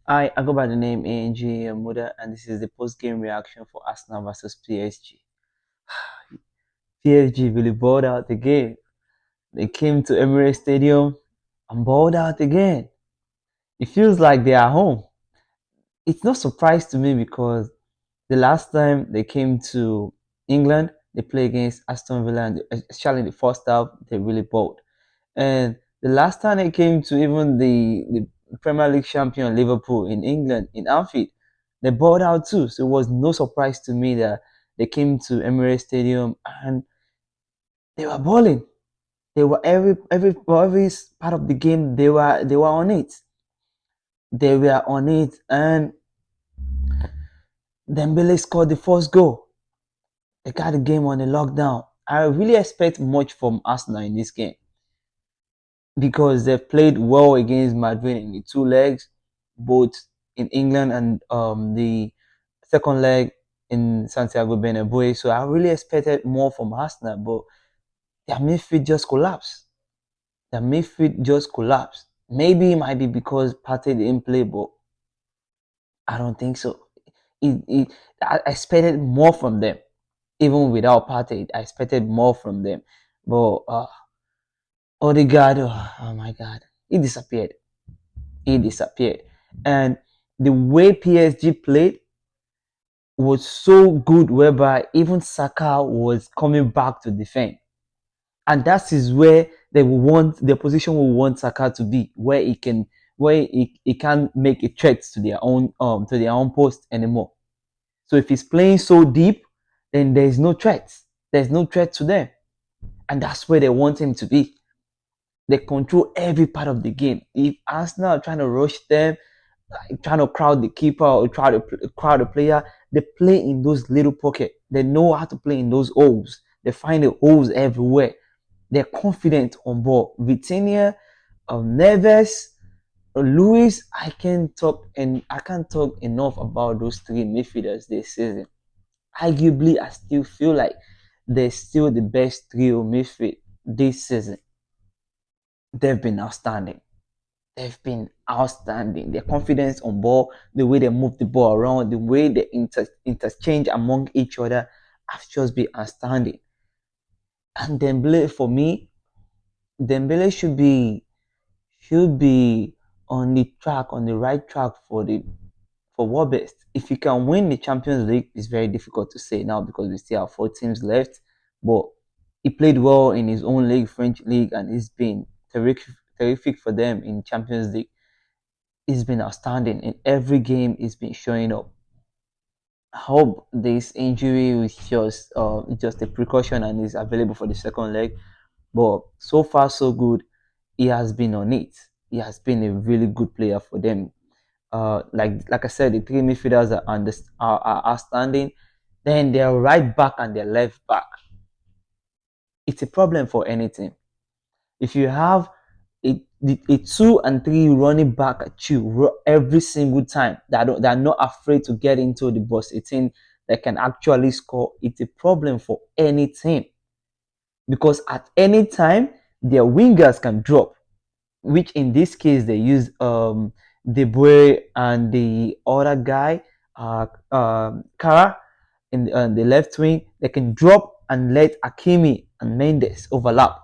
I go by the name ANG Muda, and this is the post-game reaction for Arsenal versus PSG. PSG really balled out the game. They came to Emirates Stadium and balled out again. It feels like they are home. It's not surprise to me because the last time they came to England, they played against Aston Villa, and especially in the first half, they really balled. And the last time they came to even the Premier League champion Liverpool in England in Anfield, they bowed out too. So it was no surprise to me that they came to Emirates Stadium and they were balling. They were every part of the game. They were on it. They were on it, and Dembele scored the first goal. They got the game on the lockdown. I really expect much from Arsenal in this game, because they've played well against Madrid in the two legs, both in England and the second leg in Santiago Bernabeu. So I really expected more from Arsenal, but their midfield just collapsed. Their midfield just collapsed. Maybe it might be because Partey didn't play, but I don't think so. I expected more from them, even without Partey. I expected more from them, but Odegaard, oh my God, he disappeared. He disappeared. And the way PSG played was so good, whereby even Saka was coming back to defend. And that is where they will want the position will want Saka to be, where he can't make a threat to their own post anymore. So if he's playing so deep, then there's no threat. There's no threat to them. And that's where they want him to be. They control every part of the game. If Arsenal are trying to rush them, trying to crowd the keeper or try to crowd the player, they play in those little pockets. They know how to play in those holes. They find the holes everywhere. They're confident on ball. Vitinha, Neves, Luis, I can't talk enough about those three midfielders this season. Arguably, I still feel like they're still the best trio midfield this season. They've been outstanding. They've been outstanding. Their confidence on ball, the way they move the ball around, the way they interchange among each other have just been outstanding. And Dembele, for me, Dembele should be on the track, on the right track for what best. If he can win the Champions League, it's very difficult to say now because we still have four teams left. But he played well in his own league, French league, and it's been terrific for them in Champions League. He's been outstanding in every game. He's been showing up. I hope this injury is just a precaution and is available for the second leg. But so far so good. He has been on it. He has been a really good player for them. Like I said, the three midfielders are outstanding. Then their right back and their left back. It's a problem for any team. If you have a 2 and 3 running back at you every single time that are not afraid to get into the box 18 that can actually score, it's a problem for any team, because at any time their wingers can drop, which in this case they use De Boer and the other guy, Kara, in the left wing. They can drop and let Akimi and Mendes overlap,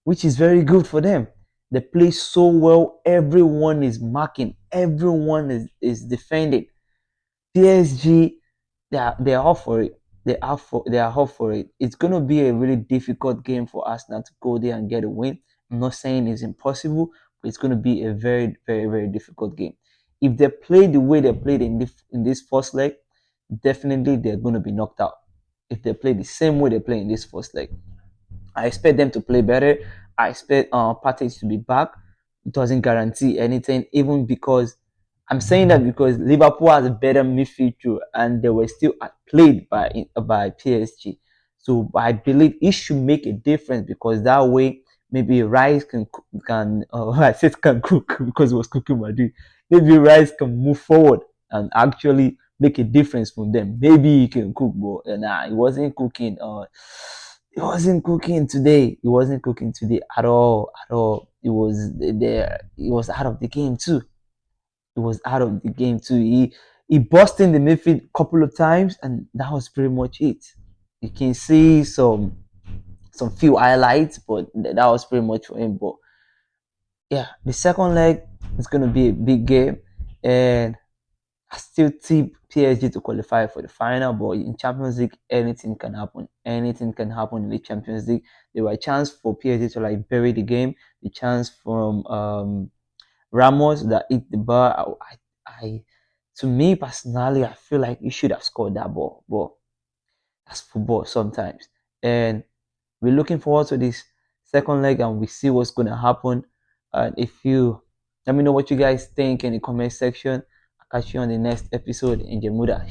which is very good for them. They play so well. Everyone is marking. Everyone is defending. PSG, they are up for it. They are up for it. It's gonna be a really difficult game for Arsenal to go there and get a win. I'm not saying it's impossible, but it's gonna be a very, very, very difficult game. If they play the way they played in this first leg, definitely they're gonna be knocked out. If they play the same way they play in this first leg, I expect them to play better. I expect Partey to be back. It doesn't guarantee anything, even because I'm saying that because Liverpool has a better midfield too, and they were still outplayed by PSG. So I believe it should make a difference, because that way maybe Rice can I said can cook because it was cooking Madrid. Maybe Rice can move forward and actually make a difference from them. Maybe he can cook, but nah, he wasn't cooking. He wasn't cooking today. He wasn't cooking today at all. At all. He was there. He was out of the game too. he was out of the game too. He burst in the midfield a couple of times, and that was pretty much it. You can see some few highlights, but that was pretty much for him. But yeah, the second leg is gonna be a big game, and I still tip PSG to qualify for the final. But in Champions League, anything can happen. Anything can happen in the Champions League. There were a chance for PSG to like bury the game. The chance from Ramos that hit the bar. I to me personally, I feel like he should have scored that ball, but that's football sometimes. And we're looking forward to this second leg, and we see what's gonna happen. And if you let me know what you guys think in the comment section. I'll catch you on the next episode in Jemuda.